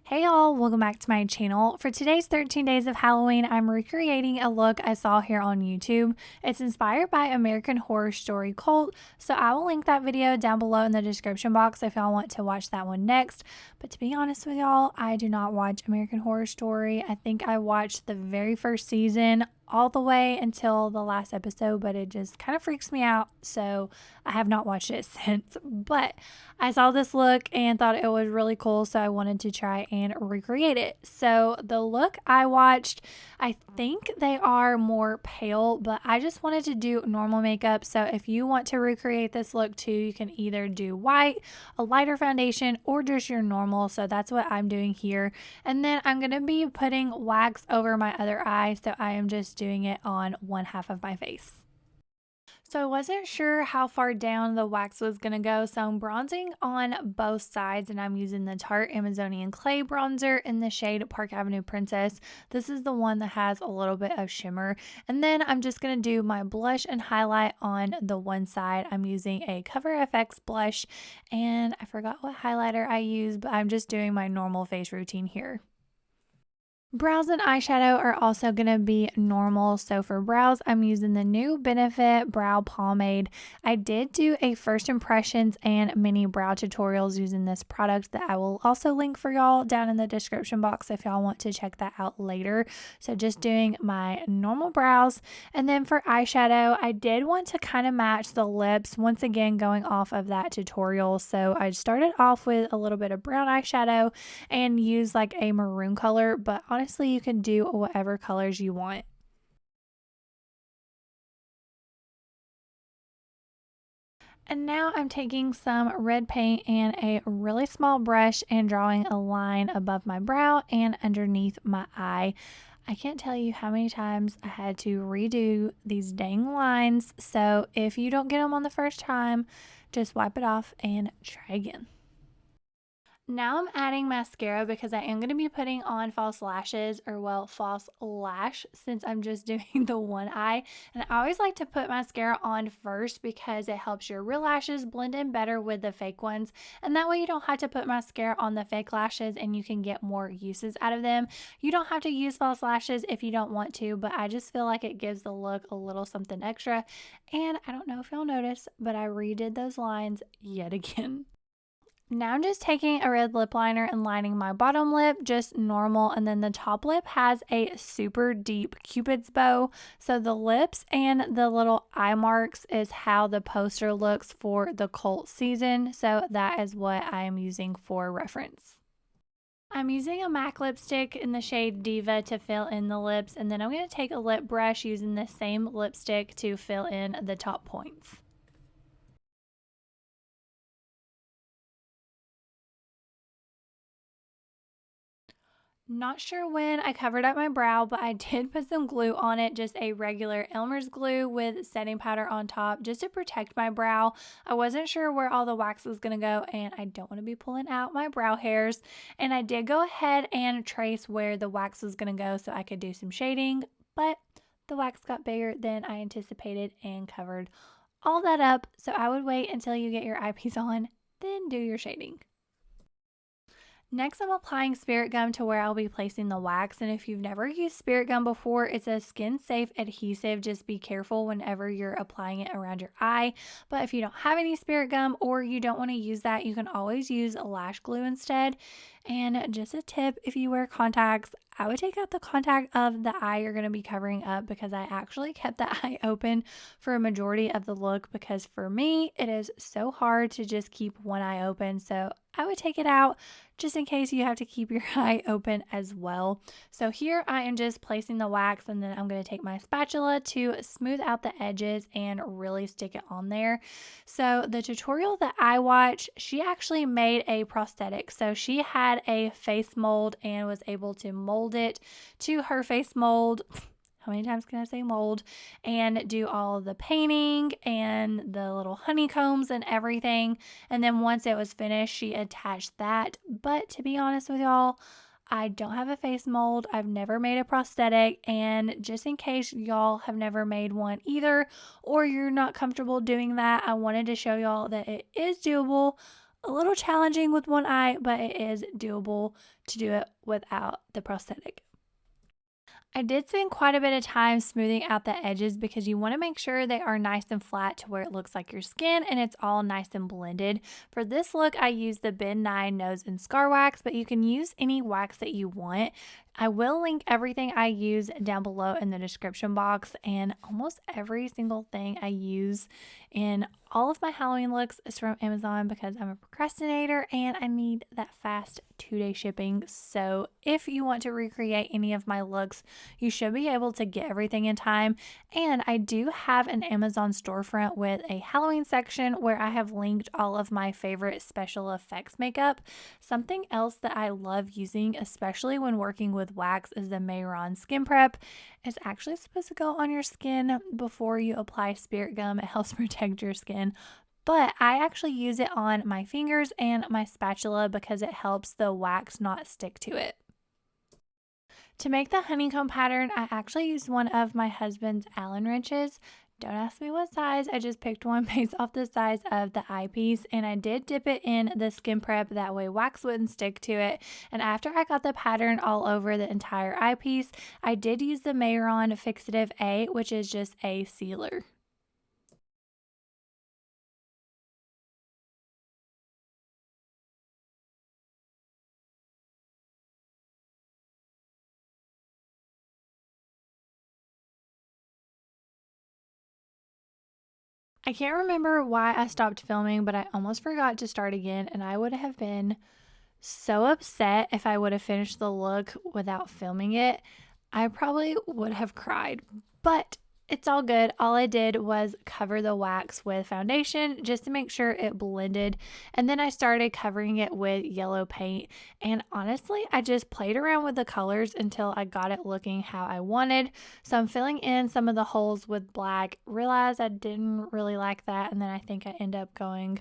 Hey y'all, welcome back to my channel. For today's 13 days of Halloween, I'm recreating a look I saw here on YouTube. It's inspired by American Horror Story Cult, so I will link that video down below in the description box if y'all want to watch that one next. But to be honest with y'all, I do not watch American Horror Story. I think I watched the very first season all the way until the last episode, but it just kind of freaks me out, so I have not watched it since. But I saw this look and thought it was really cool, so I wanted to try and recreate it. So the look I watched, I think they are more pale, but I just wanted to do normal makeup. So if you want to recreate this look too, you can either do white, a lighter foundation, or just your normal. So that's what I'm doing here. And then I'm going to be putting wax over my other eye, so I am just doing it on one half of my face. So I wasn't sure how far down the wax was going to go, so I'm bronzing on both sides, and I'm using the Tarte Amazonian Clay bronzer in the shade Park Avenue Princess. This is the one that has a little bit of shimmer. And then I'm just going to do my blush and highlight on the one side. I'm using a Cover FX blush, and I forgot what highlighter I used, but I'm just doing my normal face routine here. Brows and eyeshadow are also going to be normal. So for brows, I'm using the new Benefit Brow Pomade. I did do a first impressions and mini brow tutorials using this product that I will also link for y'all down in the description box if y'all want to check that out later. So just doing my normal brows. And then for eyeshadow, I did want to kind of match the lips, once again going off of that tutorial. So I started off with a little bit of brown eyeshadow and used like a maroon color, but honestly you can do whatever colors you want. And now I'm taking some red paint and a really small brush and drawing a line above my brow and underneath my eye. I can't tell you how many times I had to redo these dang lines, so if you don't get them on the first time, just wipe it off and try again. Now I'm adding mascara because I am going to be putting on false lashes, or well, false lash, since I'm just doing the one eye. And I always like to put mascara on first because it helps your real lashes blend in better with the fake ones. And that way you don't have to put mascara on the fake lashes and you can get more uses out of them. You don't have to use false lashes if you don't want to, but I just feel like it gives the look a little something extra. And I don't know if you'll notice, but I redid those lines yet again. Now I'm just taking a red lip liner and lining my bottom lip just normal, and then the top lip has a super deep cupid's bow. So the lips and the little eye marks is how the poster looks for the cult season. So that is what I am using for reference. I'm using a MAC lipstick in the shade Diva to fill in the lips, and then I'm going to take a lip brush using the same lipstick to fill in the top points. Not sure when I covered up my brow, but I did put some glue on it, just a regular Elmer's glue with setting powder on top just to protect my brow. I wasn't sure where all the wax was going to go, and I don't want to be pulling out my brow hairs. And I did go ahead and trace where the wax was going to go so I could do some shading, but the wax got bigger than I anticipated and covered all that up. So I would wait until you get your eyepiece on, then do your shading. Next, I'm applying spirit gum to where I'll be placing the wax. And if you've never used spirit gum before, it's a skin safe adhesive. Just be careful whenever you're applying it around your eye. But if you don't have any spirit gum or you don't want to use that, you can always use lash glue instead. And just a tip, if you wear contacts, I would take out the contact of the eye you're going to be covering up, because I actually kept the eye open for a majority of the look, because for me, it is so hard to just keep one eye open. So I would take it out just in case you have to keep your eye open as well. So here I am just placing the wax, and then I'm going to take my spatula to smooth out the edges and really stick it on there. So the tutorial that I watched, she actually made a prosthetic. So she had a face mold and was able to mold it to her face mold. How many times can I say mold? And do all the painting and the little honeycombs and everything. And then once it was finished, she attached that. But to be honest with y'all, I don't have a face mold. I've never made a prosthetic. And just in case y'all have never made one either, or you're not comfortable doing that, I wanted to show y'all that it is doable. a little challenging with one eye, but it is doable to do it without the prosthetic. I did spend quite a bit of time smoothing out the edges because you want to make sure they are nice and flat to where it looks like your skin and it's all nice and blended. For this look, I used the Ben 9 Nose and Scar Wax, but you can use any wax that you want. I will link everything I use down below in the description box, and almost every single thing I use in all of my Halloween looks is from Amazon because I'm a procrastinator and I need that fast 2-day shipping. So if you want to recreate any of my looks, you should be able to get everything in time. And I do have an Amazon storefront with a Halloween section where I have linked all of my favorite special effects makeup. Something else that I love using, especially when working with wax, is the Mayron Skin Prep. It's actually supposed to go on your skin before you apply spirit gum. It helps protect your skin. But I actually use it on my fingers and my spatula because it helps the wax not stick to it. To make the honeycomb pattern, I actually used one of my husband's Allen wrenches. Don't ask me what size, I just picked one based off the size of the eyepiece, and I did dip it in the skin prep, that way wax wouldn't stick to it. And after I got the pattern all over the entire eyepiece, I did use the Mayron Fixative A, which is just a sealer. I can't remember why I stopped filming, but I almost forgot to start again, and I would have been so upset if I would have finished the look without filming it. I probably would have cried, but it's all good. All I did was cover the wax with foundation just to make sure it blended, and then I started covering it with yellow paint. And honestly, I just played around with the colors until I got it looking how I wanted. So I'm filling in some of the holes with black, realized I didn't really like that, and then I think I end up going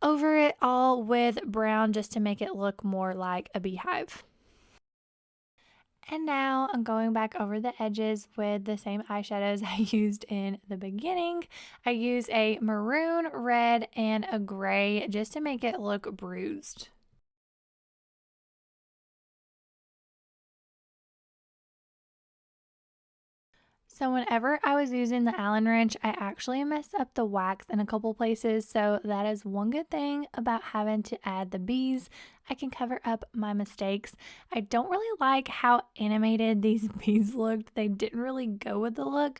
over it all with brown just to make it look more like a beehive. And now I'm going back over the edges with the same eyeshadows I used in the beginning. I use a maroon, red, and a gray just to make it look bruised. So whenever I was using the Allen wrench, I actually messed up the wax in a couple places. So that is one good thing about having to add the bees. I can cover up my mistakes. I don't really like how animated these bees looked. They didn't really go with the look,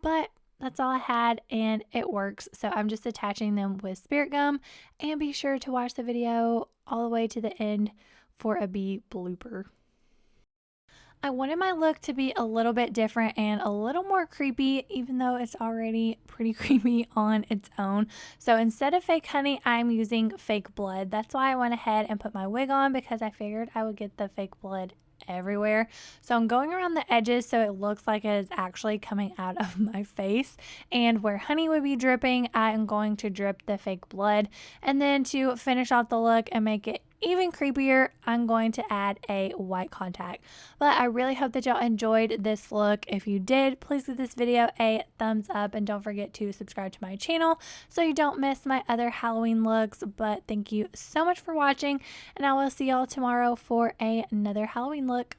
but that's all I had and it works. So I'm just attaching them with spirit gum, and be sure to watch the video all the way to the end for a bee blooper. I wanted my look to be a little bit different and a little more creepy, even though it's already pretty creepy on its own. So instead of fake honey, I'm using fake blood. That's why I went ahead and put my wig on, because I figured I would get the fake blood everywhere. So I'm going around the edges so it looks like it is actually coming out of my face, and where honey would be dripping, I am going to drip the fake blood. And then to finish off the look and make it even creepier, I'm going to add a white contact. But I really hope that y'all enjoyed this look. If you did, please give this video a thumbs up, and don't forget to subscribe to my channel so you don't miss my other Halloween looks. But thank you so much for watching, and I will see y'all tomorrow for another Halloween look.